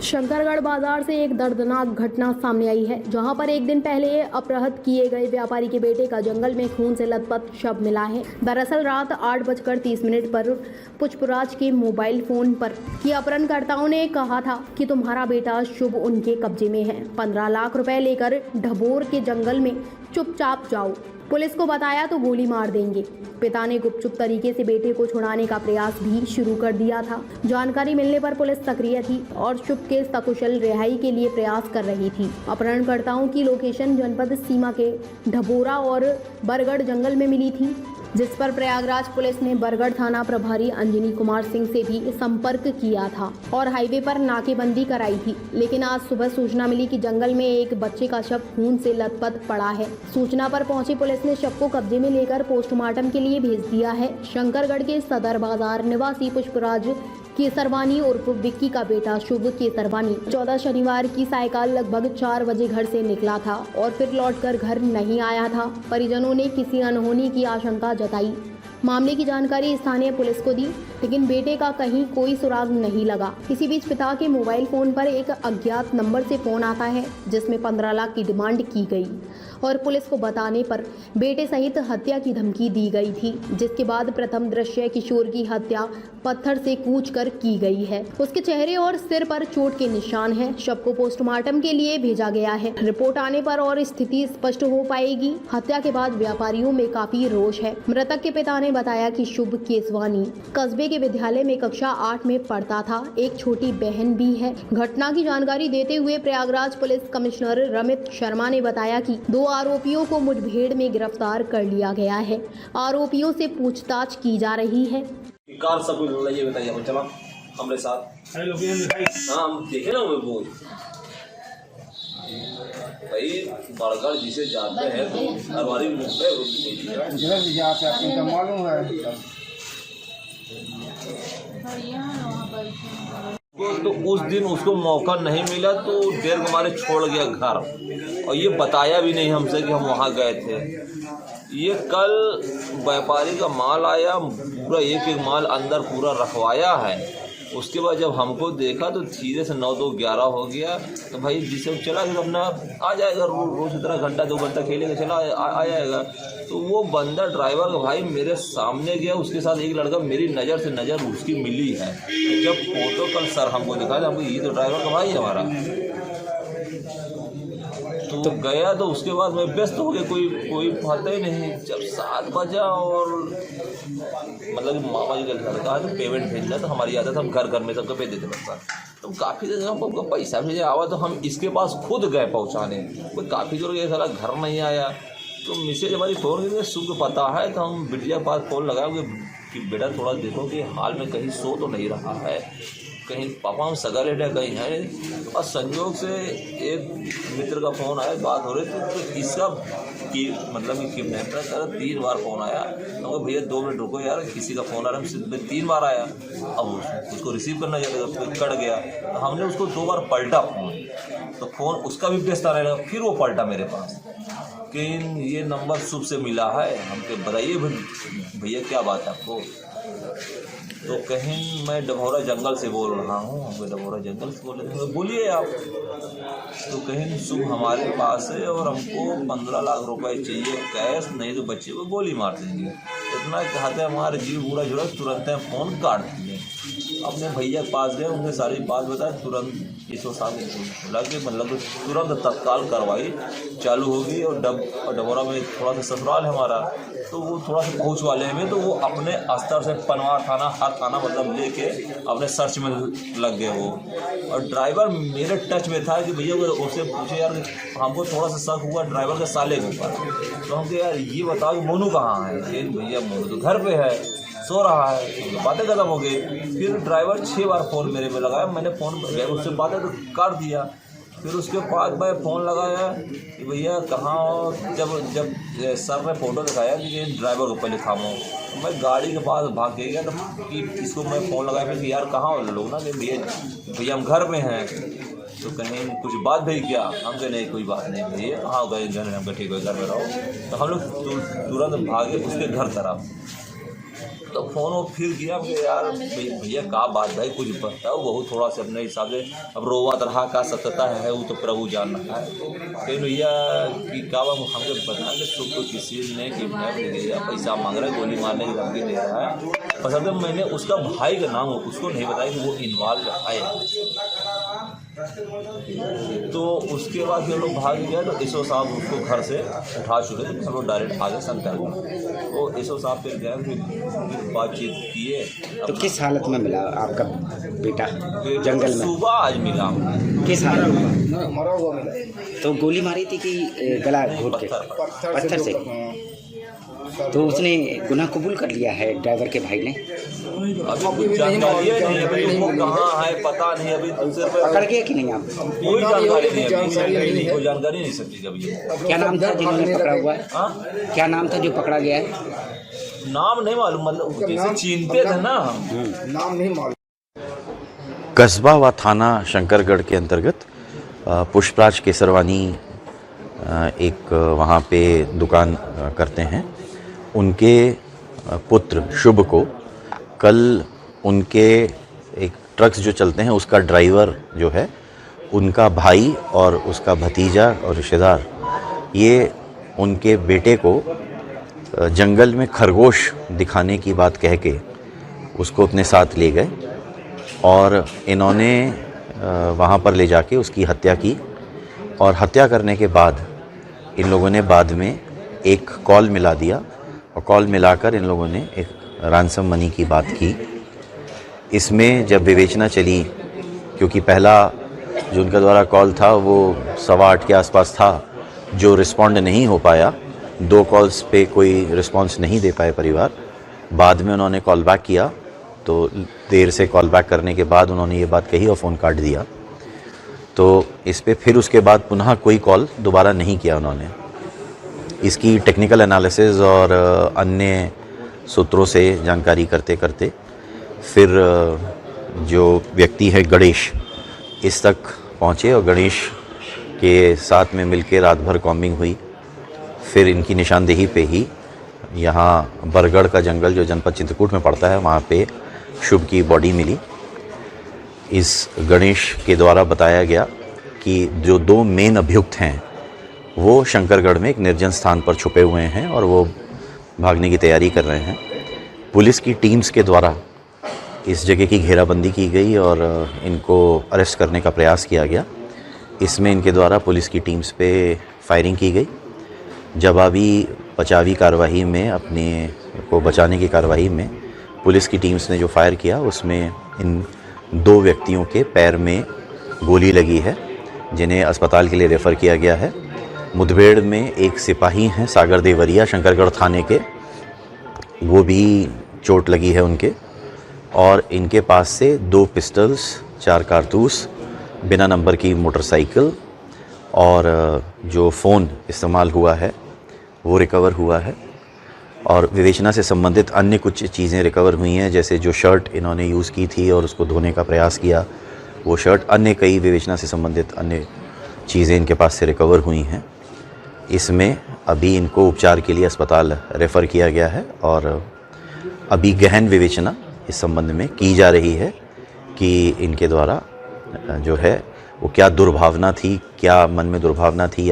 शंकरगढ़ बाजार से एक दर्दनाक घटना सामने आई है, जहां पर एक दिन पहले अपहृत किए गए व्यापारी के बेटे का जंगल में खून से लथपथ शव मिला है। दरअसल रात 8:30 पर पुष्पराज के मोबाइल फोन पर कि अपहरणकर्ताओं ने कहा था कि तुम्हारा बेटा शुभ उनके कब्जे में है, 15 लाख रुपए लेकर ढबोर के जंगल में चुपचाप जाओ, पुलिस को बताया तो गोली मार देंगे। पिता ने गुपचुप तरीके से बेटे को छुड़ाने का प्रयास भी शुरू कर दिया था। जानकारी मिलने पर पुलिस सक्रिय थी और शुभ के सकुशल रिहाई के लिए प्रयास कर रही थी। अपहरणकर्ताओं की लोकेशन जनपद सीमा के ढबोरा और बरगढ़ जंगल में मिली थी, जिस पर प्रयागराज पुलिस ने बरगढ़ थाना प्रभारी अंजनी कुमार सिंह से भी संपर्क किया था और हाईवे पर नाकेबंदी कराई थी। लेकिन आज सुबह सूचना मिली कि जंगल में एक बच्चे का शव खून से लथपथ पड़ा है। सूचना पर पहुंची पुलिस ने शव को कब्जे में लेकर पोस्टमार्टम के लिए भेज दिया है। शंकरगढ़ के सदर बाजार निवासी पुष्पराज केसरवानी उर्फ विक्की का बेटा शुभ केसरवानी 14 शनिवार की सायकाल लगभग 4 बजे घर से निकला था और फिर लौटकर घर नहीं आया था। परिजनों ने किसी अनहोनी की आशंका जताई। मामले की जानकारी स्थानीय पुलिस को दी, लेकिन बेटे का कहीं कोई सुराग नहीं लगा। इसी बीच पिता के मोबाइल फोन पर एक अज्ञात नंबर से फोन आता है, जिसमें 15 लाख की डिमांड की गई और पुलिस को बताने पर बेटे सहित हत्या की धमकी दी गई थी। जिसके बाद प्रथम दृश्य किशोर की हत्या पत्थर से कूचकर की गई है। उसके चेहरे और सिर पर चोट के निशान हैं। शव को पोस्टमार्टम के लिए भेजा गया है। रिपोर्ट आने पर और स्थिति स्पष्ट हो पाएगी। हत्या के बाद व्यापारियों में काफी रोष है। मृतक के पिता ने बताया कि शुभ केसवानी कस्बे के विद्यालय में कक्षा 8 में पढ़ता था। एक छोटी बहन भी है। घटना की जानकारी देते हुए प्रयागराज पुलिस कमिश्नर रमित शर्मा ने बताया कि 2 आरोपियों को मुठभेड़ में गिरफ्तार कर लिया गया है। आरोपियों से पूछताछ की जा रही है। कार सब ये बताइए, चला हमारे साथ। हाँ हम देखे ना वो भाई बरगढ़ जिसे जाते हैं तो हमारी मालूम है तो उस दिन उसको मौका नहीं मिला तो देर हमारे छोड़ गया घर और ये बताया भी नहीं हमसे कि हम वहाँ गए थे। ये कल व्यापारी का माल आया, पूरा एक माल अंदर पूरा रखवाया है। उसके बाद जब हमको देखा तो धीरे से 9 2 11 हो गया। तो भाई जिसे चला गया अपना आ जाएगा, रोज इतना घंटा 2 घंटा खेलेगा, चला आ जाएगा। तो वो बंदा ड्राइवर का भाई मेरे सामने गया, उसके साथ एक लड़का, मेरी नज़र से नज़र उसकी मिली है। जब फोटो कल सर हमको दिखाया हमको ये तो ड्राइवर का भाई है हमारा। तो गया तो उसके बाद मैं व्यस्त हो गया, कोई पता ही नहीं। जब 7 बजा और मतलब मामा जी का लड़का है तो पेमेंट भेजना, तो हमारी आदत हम घर में सबको भेज देते पैसा। तो काफ़ी देर हमको पैसा भेजा आवा तो हम इसके पास खुद गए पहुँचाने। कोई काफ़ी दूर गए, सारा घर नहीं आया। तो मिसेज हमारी फ़ोन की सुबह पता है तो हम बिटिया के पास फ़ोन लगाए कि बेटा थोड़ा देखो कि हाल में कहीं सो तो नहीं रहा है, कहीं पापा हम सगा लेटे कहीं है। और संयोग से एक मित्र का फ़ोन आया, बात हो रही थी तो इसका कि मतलब कि किडनैपर का 3 बार फ़ोन आया। तो भैया 2 मिनट रुको यार, किसी का फ़ोन आ रहा है। 3 बार आया, अब उसको रिसीव करना चाहता था, कट गया। तो हमने उसको 2 बार पलटा फ़ोन, तो फ़ोन उसका भी व्यस्त आ रहा, फिर वो पलटा मेरे पास कि ये नंबर शुभ से मिला है। हमको बताइए भैया क्या बात है आपको। तो कहीं मैं डभौरा जंगल से बोल रहा हूँ, हमको डभौरा जंगल से बोल रहे थे। बोलिए आप। तो कहीं शुभ हमारे पास है और हमको 15 लाख रुपए चाहिए कैश, नहीं तो बच्चे को गोली मार देंगे। इतना कहते हमारे जीव बुरा जुड़ा, तुरंत फ़ोन काट दिए। अपने भैया के पास गए, उनसे सारी बात बताई, तुरंत 107 लगे, मतलब तुरंत तत्काल कार्रवाई चालू होगी। और डभौरा में थोड़ा सा ससुराल है हमारा, तो वो थोड़ा सा पहुँच वाले हैं, तो वो अपने स्तर से पनवार थाना, हर थाना मतलब लेके अपने सर्च में लग गए वो। और ड्राइवर मेरे टच में था कि भैया उससे पूछे यार, हमको थोड़ा सा शक हुआ ड्राइवर के साले के ऊपर। तो हम यार ये बताओ कि मोनू कहाँ है। भैया मोनू तो घर पे है, सो रहा है। तो बातें खत्म हो गई। फिर ड्राइवर 6 बार फ़ोन मेरे पे लगाया, मैंने फ़ोन उससे बातें तो काट दिया। फिर उसके बाद मैं फ़ोन लगाया कि भैया कहाँ हो। जब सर ने फ़ोटो दिखाया कि ड्राइवर को पहले थामो, तो मैं गाड़ी के पास भाग के गया। तो कि इसको मैं फ़ोन लगाया फिर यार कहाँ हो लोग ना, कि भैया हम घर में हैं। तो कहीं कुछ बात भई क्या, हमसे नहीं कोई बात नहीं भैया, कहाँ गए घर में, हमको ठीक है घर में रहो। तो हम लोग तुरंत भागे उसके घर तरफ। तो फ़ोन वो फिर किया कि यार भैया का बात भाई कुछ बताओ। वो थोड़ा से अपने हिसाब से अब रोवा तरह का सत्यता है वो तो प्रभु जान रहा है। फिर भैया कि का हमको बता कि सुख किसी ने किडनैप ले लिया, पैसा मांग रहा है, गोली मारने की धमकी दे रहा है। बस अगर मैंने उसका भाई का नाम उसको नहीं बताया कि वो इन्वॉल्व है। तो उसके बाद फिर लोग भाग गए। तो एसओ साहब उसको घर से उठा चुके थे, हम लोग डायरेक्ट आ गए संतर में। वो एसओ साहब फिर गए, फिर बातचीत किए। तो किस हालत में मिला आपका बेटा जंगल में? सुबह आज मिला। किस हालत में? मरा हुआ मिला। तो गोली मारी थी कि गला घोट के? पत्थर से। तो उसने गुनाह कबूल कर लिया है ड्राइवर के भाई ने? अभी कुछ जानकारी नहीं, अभी वो कहाँ है पता नहीं। अभी पकड़ गया कि नहीं आप? कोई जानकारी नहीं, कोई जानकारी नहीं सकती कभी। क्या नाम था जिन्होंने पकड़ा हुआ है? क्या नाम था जो पकड़ा गया है? नाम नहीं मालूम, मतलब जैसे चिंतित है ना हम, नाम नहीं मालूम। कस्बा व थाना शंकरगढ़ के अंतर्गत पुष्पराज केसरवानी एक वहाँ पे दुकान करते हैं। उनके पुत्र शुभ को कल उनके एक ट्रक्स जो चलते हैं उसका ड्राइवर जो है उनका भाई और उसका भतीजा और रिश्तेदार ये उनके बेटे को जंगल में खरगोश दिखाने की बात कह के उसको अपने साथ ले गए और इन्होंने वहाँ पर ले जाके उसकी हत्या की। और हत्या करने के बाद इन लोगों ने बाद में एक कॉल मिला दिया और कॉल मिलाकर इन लोगों ने एक रैंसम मनी की बात की। इसमें जब विवेचना चली, क्योंकि पहला जो उनके द्वारा कॉल था वो 8:15 के आसपास था, जो रिस्पॉन्ड नहीं हो पाया, 2 कॉल्स पे कोई रिस्पॉन्स नहीं दे पाए परिवार। बाद में उन्होंने कॉल बैक किया, तो देर से कॉल बैक करने के बाद उन्होंने ये बात कही और फ़ोन काट दिया। तो इस पे फिर उसके बाद पुनः कोई कॉल दोबारा नहीं किया उन्होंने। इसकी टेक्निकल एनालिसिस और अन्य सूत्रों से जानकारी करते करते फिर जो व्यक्ति है गणेश इस तक पहुँचे और गणेश के साथ में मिलकर रात भर कॉम्बिंग हुई। फिर इनकी निशानदेही पे ही यहाँ बरगढ़ का जंगल जो जनपद चित्रकूट में पड़ता है वहाँ पे शुभ की बॉडी मिली। इस गणेश के द्वारा बताया गया कि जो 2 मेन अभियुक्त हैं वो शंकरगढ़ में एक निर्जन स्थान पर छुपे हुए हैं और वो भागने की तैयारी कर रहे हैं। पुलिस की टीम्स के द्वारा इस जगह की घेराबंदी की गई और इनको अरेस्ट करने का प्रयास किया गया। इसमें इनके द्वारा पुलिस की टीम्स पे फायरिंग की गई। जवाबी बचावी कार्रवाई में अपने को बचाने की कार्रवाई में पुलिस की टीम्स ने जो फायर किया उसमें इन 2 व्यक्तियों के पैर में गोली लगी है, जिन्हें अस्पताल के लिए रेफ़र किया गया है। मुठभेड़ में एक सिपाही हैं सागर देवरिया शंकरगढ़ थाने के, वो भी चोट लगी है उनके। और इनके पास से 2 पिस्टल्स, 4 कारतूस, बिना नंबर की मोटरसाइकिल और जो फ़ोन इस्तेमाल हुआ है वो रिकवर हुआ है। और विवेचना से संबंधित अन्य कुछ चीज़ें रिकवर हुई हैं, जैसे जो शर्ट इन्होंने यूज़ की थी और उसको धोने का प्रयास किया वो शर्ट, अन्य कई विवेचना से संबंधित अन्य चीज़ें इनके पास से रिकवर हुई हैं। इसमें अभी इनको उपचार के लिए अस्पताल रेफ़र किया गया है और अभी गहन विवेचना इस संबंध में की जा रही है कि इनके द्वारा जो है वो क्या दुर्भावना थी, क्या मन में दुर्भावना थी।